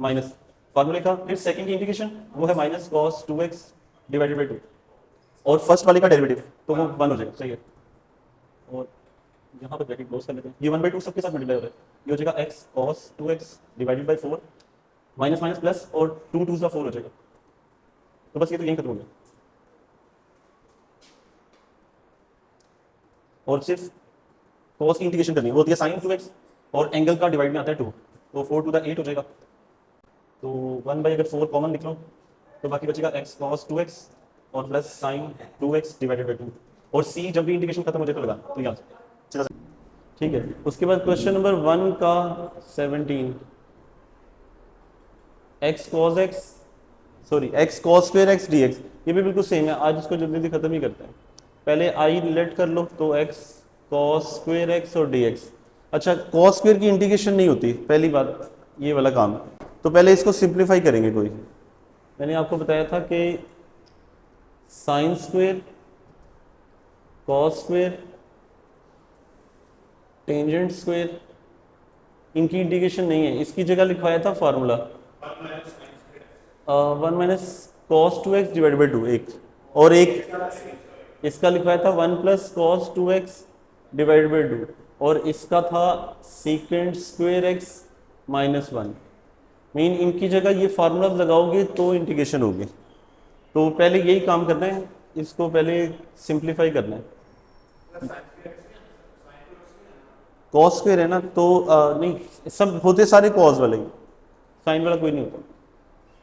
Minus फार्मूले का, फिर सेकंड की इंटीग्रेशन वो है minus cos 2x divided by 2, और फर्स्ट वाले का डेरिवेटिव तो वो 1 हो जाएगा, सही है। और यहाँ पर ब्रैकेट क्लोज कर लेते हैं, ये 1/2 सबके साथ मल्टीप्लाई हो रहा है, ये हो जाएगा x cos 2x divided by 4 minus minus plus, और 2 2 4 हो जाएगा, तो बस ये तो यहीं खत्म हो गया। और सिर्फ cos की इंटीग्रेशन करनी है, वो होती है sin 2x, और एंगल का डिवाइड में आता है 2, तो 4 to the 8 हो जाएगा, तो 1/4 कॉमन निकलो तो बाकी बचेगा x cos 2x और plus sin 2x divided by 2, और c जब भी इंटीग्रेशन खत्म हो जाए तो लगा, तो यहाँ से ठीक है। उसके बाद क्वेश्चन नंबर 1 का 17, x cos square x dx, ये भी बिल्कुल सेम है, आज इसको जल्दी जल्दी खत्म ही करते हैं। पहले i लेट कर लो, तो x cos square x और dx। अच्छा, cos square की इंटीग्रेशन नहीं होती, पहली बात ये वाला काम, तो पहले इसको सिंप्लीफाई करेंगे। कोई मैंने आपको बताया था कि sin square cos square tangent square, इनकी इंटीग्रेशन नहीं है, इसकी जगह लिखवाया था formula 1 minus cos 2x divide by 2 एक, और एक इसका लिखवाया था 1 plus cos 2x divide by 2, और इसका था secant square x minus 1। Mean इनकी जगह ये फार्मूला लगाओगे तो इंटीग्रेशन होगी, तो पहले यही काम करना है, इसको पहले सिंप्लीफाई करना है। कॉस स्क्वायर है ना, तो नहीं, सब होते सारे कॉस वाले, साइन वाला कोई नहीं होता।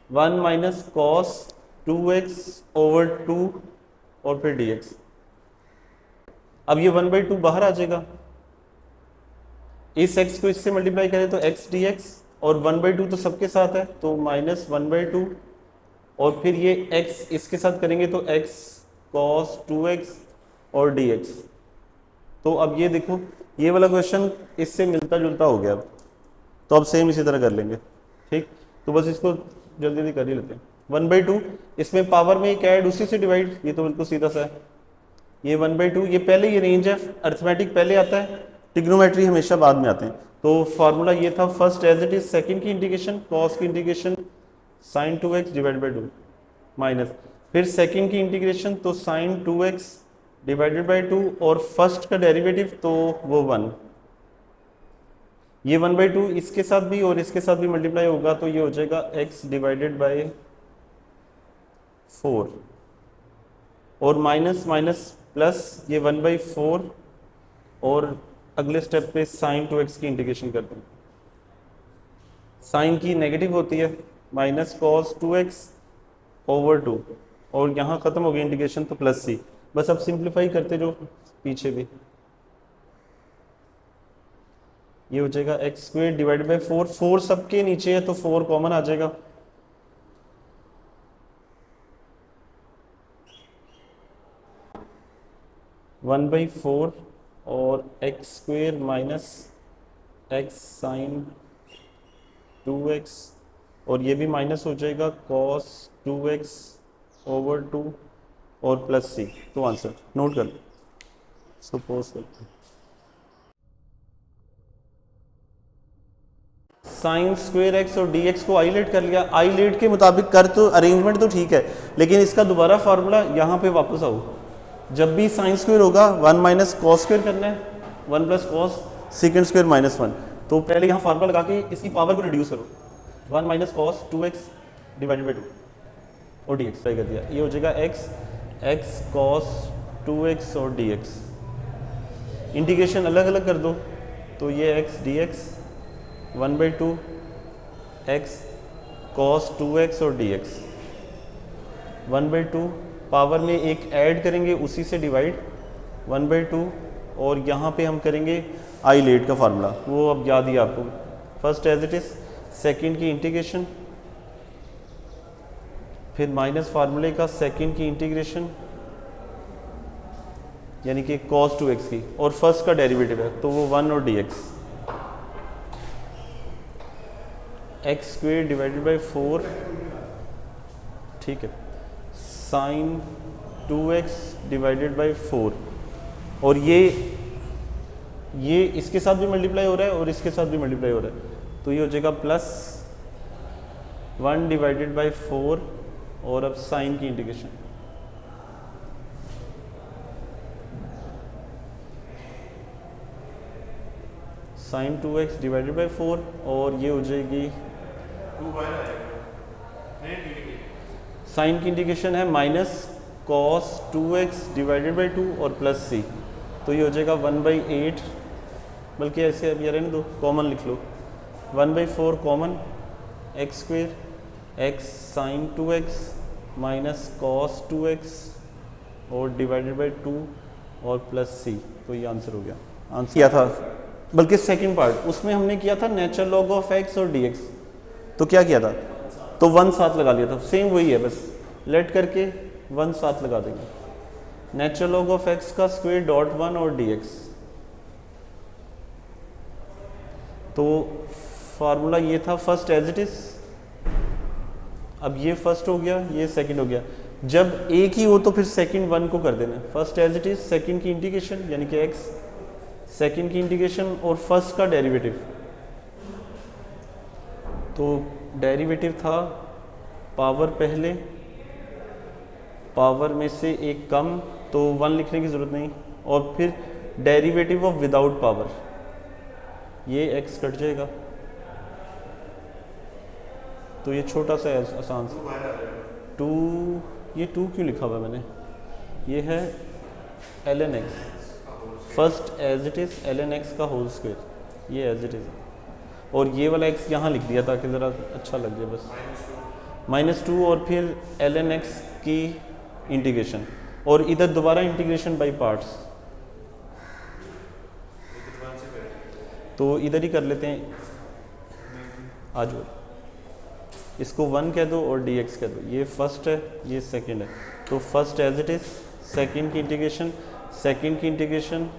1 माइनस कॉस 2x ओवर 2 और फिर dx। अब ये 1/2 बाहर आ जाएगा, इस x को इससे मल्टीप्लाई करें तो x dx, और 1/2 तो सबके साथ है तो माइनस 1/2, और फिर ये x इसके साथ करेंगे तो x cos 2x और dx। तो अब ये देखो, ये वाला क्वेश्चन इससे मिलता जुलता हो गया, तो अब सेम इसी तरह कर लेंगे, ठीक। तो बस इसको जल्दी जल्दी कर ही लेते हैं। 1/2 इसमें पावर में एक ऐड, उसी से डिवाइड, ये तो बिल्कुल सीधा सा है। ये 1/2, ये पहले ये रेंज है, अर्थमेटिक पहले आता है, ट्रिग्नोमेट्री हमेशा बाद में आते हैं। तो फार्मूला ये था first as it is, second की इंटीग्रेशन कॉस की integration sin 2x divide by 2 minus, फिर सेकंड की इंटीग्रेशन तो sin 2x डिवाइडेड बाई 2, और फर्स्ट का डेरिवेटिव तो वो 1, ये 1/2 इसके साथ भी और इसके साथ भी मल्टीप्लाई होगा, तो ये हो जाएगा x डिवाइडेड बाई 4, और माइनस माइनस प्लस, ये 1/4, और अगले स्टेप पे sin 2x की इंटीग्रेशन करते हैं। साइन की नेगेटिव होती है, माइनस कॉस 2x ओवर 2, और यहाँ खत्म हो गई इंटीग्रेशन तो प्लस c। बस अब सिंप्लीफाई करते जो पीछे भी, ये हो जाएगा एक्स स्क्वायर डिवाइड बाई 4, 4 सबके नीचे है तो 4 कॉमन आ जाएगा, वन बाई 4, और x square minus x sine 2x, और ये भी माइनस हो जाएगा cos 2x ओवर 2 और प्लस c। तो आंसर नोट कर लो, सपोज करते हैं साइन स्क्वायर एक्स और dx को आईलेट कर लिया, आईलेट के मुताबिक कर, तो अरेंजमेंट तो ठीक है, लेकिन इसका दोबारा फार्मूला यहाँ पे वापस आओ, जब भी साइन स्क्वायर होगा 1 माइनस कॉस स्क्वायर करना है, 1 plus cos second square minus 1, तो पहले यहाँ फार्मूला लगा के इसकी पावर को रिड्यूस करो, 1 minus cos 2x divided by 2 और dx ट्राई कर दिया, ये हो जाएगा x cos 2x और dx। इंटीग्रेशन अलग अलग कर दो, तो ये x dx 1/2 x cos 2x और dx 1/2, पावर में एक ऐड करेंगे उसी से डिवाइड 1/2, और यहाँ पे हम करेंगे आई लेट का फार्मूला, वो अब याद ही आपको, first as it is, second की इंटीग्रेशन, फिर माइनस फार्मूले का सेकंड की इंटीग्रेशन यानी कि cos 2x की, और फर्स्ट का डेरिवेटिव है तो वो 1 और dx, x square divided by 4, ठीक है, साइन 2x डिवाइडेड बाई 4, और ये इसके साथ भी मल्टीप्लाई हो रहा है और इसके साथ भी मल्टीप्लाई हो रहा है, तो ये हो जाएगा प्लस 1 डिवाइडेड बाई 4 और अब साइन की integration, sign 2x divided by 4 और ये हो जाएगी साइन की इंटीग्रेशन है minus cos 2x divided by 2 और प्लस c, तो ये हो जाएगा 1/8, बल्कि ऐसे अब ये रहने दो, कॉमन लिख लो, 1/4 common, x square x sine 2x minus cos 2x और डिवाइडेड बाई 2 और प्लस c, तो ये आंसर हो गया। आंसर किया था, बल्कि सेकंड पार्ट उसमें हमने किया था नेचुरल लॉग ऑफ x और dx, तो क्या किया था, तो 1 साथ लगा लिया था, सेम वही है, बस लेट करके 1 साथ लगा देंगे, नेचुरल लॉग ऑफ x का स्क्वायर डॉट 1 और dx, तो फार्मूला ये था फर्स्ट एज इट इज, अब ये फर्स्ट हो गया, ये सेकंड हो गया, जब एक ही हो तो फिर सेकंड 1 को कर देना, first as it is, second की इंटीग्रेशन यानी कि x, सेकंड की इंटीग्रेशन और फर्स्ट का डेरिवेटिव, तो डेरिवेटिव था पावर पहले, पावर में से एक कम, तो 1 लिखने की ज़रूरत नहीं, और फिर डेरिवेटिव ऑफ विदाउट पावर, ये x कट जाएगा, तो ये छोटा सा आसान सा 2, ये 2 क्यों लिखा हुआ है मैंने, ये है ln x, first as it is ln x का होल स्क्वायर, ये एज इट इज़, और ये वाला x यहाँ लिख दिया ताकि ज़रा अच्छा लग जाए बस, -2 और फिर ln x की इंटीग्रेशन, और इधर दोबारा इंटीग्रेशन बाय पार्ट्स, तो इधर ही कर लेते हैं, आ जाओ, इसको 1 कह दो और dx कह दो, ये फर्स्ट है ये सेकंड है, तो first as it is, second की इंटीग्रेशन, सेकंड की इंटीग्रेशन,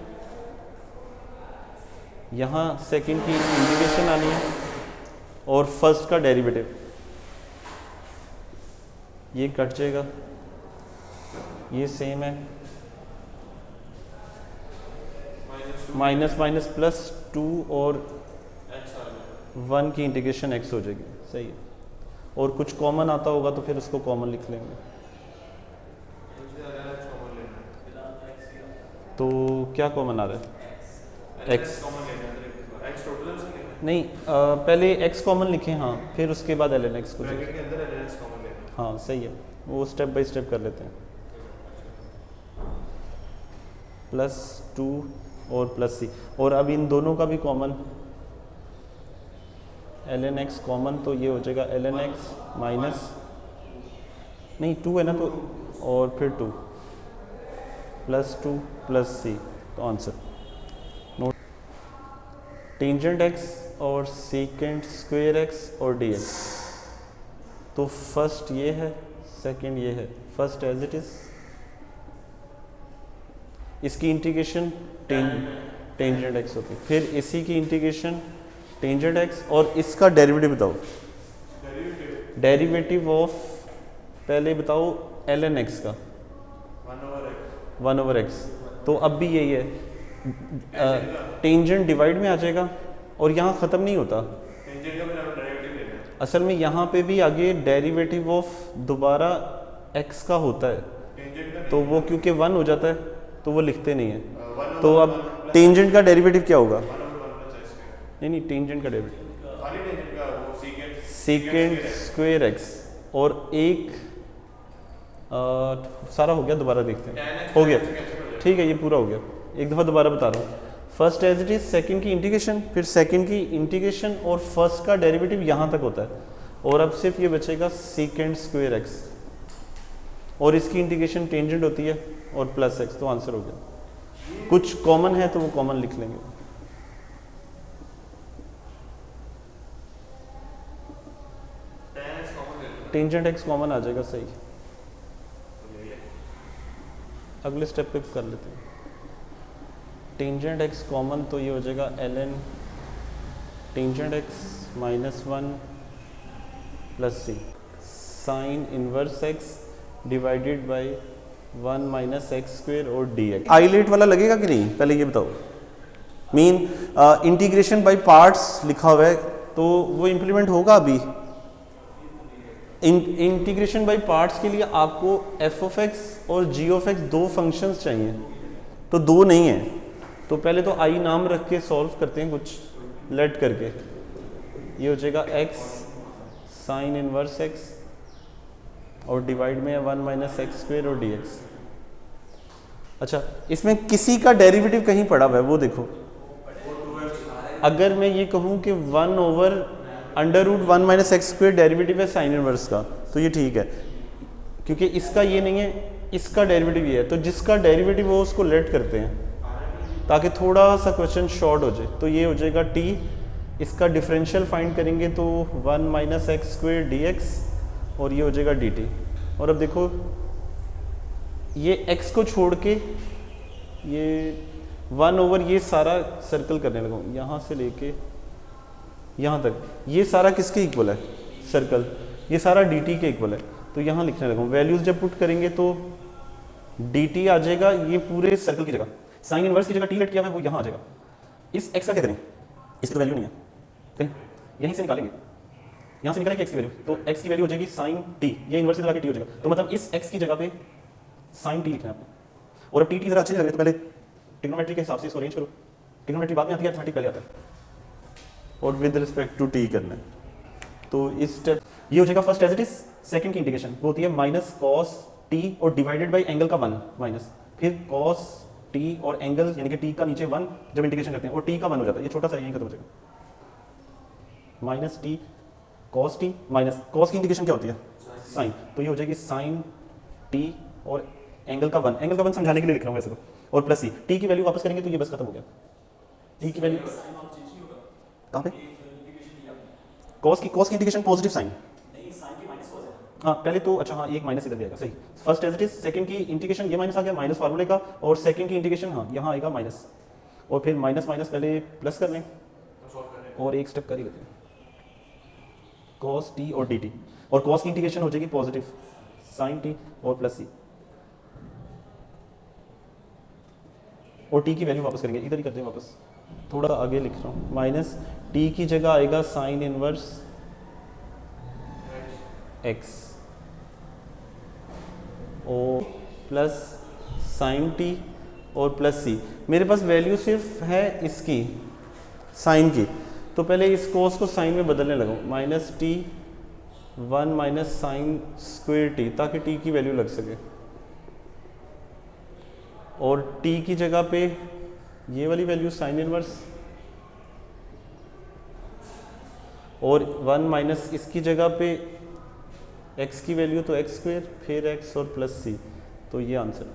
यहाँ सेकंड की इंटीग्रेशन आनी है और फर्स्ट का डेरिवेटिव, ये कट जाएगा, ये सेम है, माइनस माइनस प्लस 2 और 1 की इंटीग्रेशन x हो जाएगी, सही है, और कुछ कॉमन आता होगा तो फिर उसको कॉमन लिख लेंगे, तो क्या कॉमन आ रहा है, x नहीं, पहले x कॉमन लिखें, हाँ, फिर उसके बाद ln x को, हाँ सही है, वो स्टेप बाय स्टेप कर लेते हैं, +2 और प्लस c, और अब इन दोनों का भी कॉमन, ln x कॉमन, तो ये हो जाएगा ln x माइनस, नहीं 2 है ना, तो और फिर 2 +2 प्लस c, तो आंसर नोट, टेंजेंट x और सेकेंड स्क्वायर x और dx, तो फर्स्ट ये है, सेकंड ये है, फर्स्ट एज इट इज, इसकी इंटीग्रेशन टेंजेंट x होती है, फिर इसी की इंटीग्रेशन टेंजेंट x, और इसका डेरिवेटिव बताओ, डेरिवेटिव ऑफ, पहले बताओ ln x का 1/x, तो अब भी यही है, टेंजेंट डिवाइड में आ जाएगा और यहाँ ख़त्म नहीं होता, असल में यहाँ पे भी आगे डेरिवेटिव ऑफ दोबारा x का होता है, तो वो क्योंकि 1 हो जाता है तो वो लिखते नहीं है, तो अब टेंजेंट का डेरिवेटिव क्या होगा, नहीं टेंजेंट का डेरिवेटिव सेकेंड स्क्वायर x, और एक सारा हो गया, दोबारा देखते हैं, हो गया, ठीक है, ये पूरा हो गया, एक दफ़ा दोबारा बता रहा हूँ, first as it is, second की इंटीग्रेशन, फिर सेकंड की इंटीग्रेशन और फर्स्ट का डेरिवेटिव यहाँ तक होता है, और अब सिर्फ ये बचेगा सेकंड स्क्वायर x, और इसकी इंटीग्रेशन टेंजेंट होती है और प्लस x, तो आंसर हो गया, कुछ कॉमन है तो वो कॉमन लिख लेंगे, टेंजेंट x कॉमन आ जाएगा, सही, अगले स्टेप पे कर लेते हैं, टेंजेंट x कॉमन, तो ये हो जाएगा ln tangent x -1 plus c, sine inverse x divided by 1 minus x square और dx, आइलेट वाला लगेगा कि नहीं, पहले ये बताओ, मीन इंटीग्रेशन बाय पार्ट्स लिखा हुआ है, तो वो इम्प्लीमेंट होगा अभी, इंटीग्रेशन बाय पार्ट्स के लिए आपको एफ ऑफ एक्स और जी ऑफ एक्स दो फंक्शंस चाहिए, तो दो नहीं है। तो पहले तो आई नाम रख के सॉल्व करते हैं कुछ लेट करके। ये हो जाएगा एक्स साइन इनवर्स एक्स और डिवाइड में है 1 माइनस एक्स स्क्वेयर और dx। अच्छा, इसमें किसी का डेरिवेटिव कहीं पड़ा हुआ है वो देखो। अगर मैं ये कहूँ कि 1 over under root 1 minus x square derivative है साइन इनवर्स का, तो ये ठीक है, क्योंकि इसका ये नहीं है, इसका डेरिवेटिव ये है। तो जिसका डेरिवेटिव हो उसको लेट करते हैं ताकि थोड़ा सा क्वेश्चन शॉर्ट हो जाए। तो ये हो जाएगा t, इसका डिफरेंशियल फाइंड करेंगे तो 1 माइनस एक्स स्क्वेयर dx और ये हो जाएगा dt। और अब देखो ये x को छोड़ के ये 1 ओवर ये सारा सर्कल करने लगा, यहाँ से लेके यहाँ तक, ये सारा किसके इक्वल है? सर्कल, ये सारा dt के इक्वल है। तो यहाँ लिखने लगा, वैल्यूज जब पुट करेंगे तो dt आ जाएगा ये पूरे सर्कल की जगह, साइन इनवर्स की जगह t लेट किया है वो यहाँ आ जाएगा। इस x का क्या करें? इसकी तो वैल्यू नहीं है, कहीं यहीं से निकालेंगे, यहाँ से निकालेंगे x की वैल्यू, तो x की वैल्यू हो जाएगी साइन t, ये इनवर्स से लगा के t हो जाएगा। तो मतलब इस x की जगह पे साइन t लिखना है आपको। और अब t जरा अच्छे लग रहे तो पहले ट्रिग्नोमेट्री के हिसाब से इसको अरेंज करो, ट्रिग्नोमेट्री बाद में आती है, अरिथमेटिक पहले आता है, और विद रिस्पेक्ट टू t करना है। तो इस स्टेप ये हो जाएगा first as it is. Second की इंटीग्रेशन वो होती है माइनस कॉस t और डिवाइडेड बाय एंगल का 1 माइनस, फिर कॉस t और एंगल यानी कि t का नीचे 1 जब इंटीग्रेशन करते हैं और t का 1 हो जाता है, ये छोटा सा यहीं खत्म हो जाएगा, minus t cos t minus cos की इंटीग्रेशन क्या होती है? साइन। तो ये हो जाएगी साइन t और एंगल का 1, एंगल का 1 समझाने के लिए लिख रहा हूँ वैसे तो, और प्लस c, t की वैल्यू वापस करेंगे तो ये बस खत्म हो गया। t की वैल्यू कहाँ पे? कॉस की इंटीग्रेशन पॉजिटिव साइन, हाँ पहले तो अच्छा हाँ एक माइनस इधर भी आएगा, सही। First as it is, second की इंटीग्रेशन ये माइनस आ गया माइनस फार्मूले का, और सेकंड की इंटीग्रेशन हाँ यहाँ आएगा माइनस, और फिर माइनस माइनस पहले प्लस कर लें और एक स्टेप कर ही लेते हैं, कॉस टी और डी टी, और कॉस की इंटीग्रेशन हो जाएगी पॉजिटिव साइन टी और प्लस सी, और टी की वैल्यू वापस करेंगे, इधर ही करते हैं वापस, थोड़ा सा आगे लिख रहा हूँ, माइनस टी की जगह आएगा साइन इनवर्स एक्स और प्लस साइन टी और प्लस सी। मेरे पास वैल्यू सिर्फ है इसकी साइन की, तो पहले इस कोस को साइन में बदलने लगा, minus T 1 minus sine square T, ताकि टी की वैल्यू लग सके, और टी की जगह पे ये वाली वैल्यू साइन इनवर्स, और 1 माइनस इसकी जगह पे x की वैल्यू तो एक्स स्क्वायर फिर x और प्लस सी, तो ये आंसर।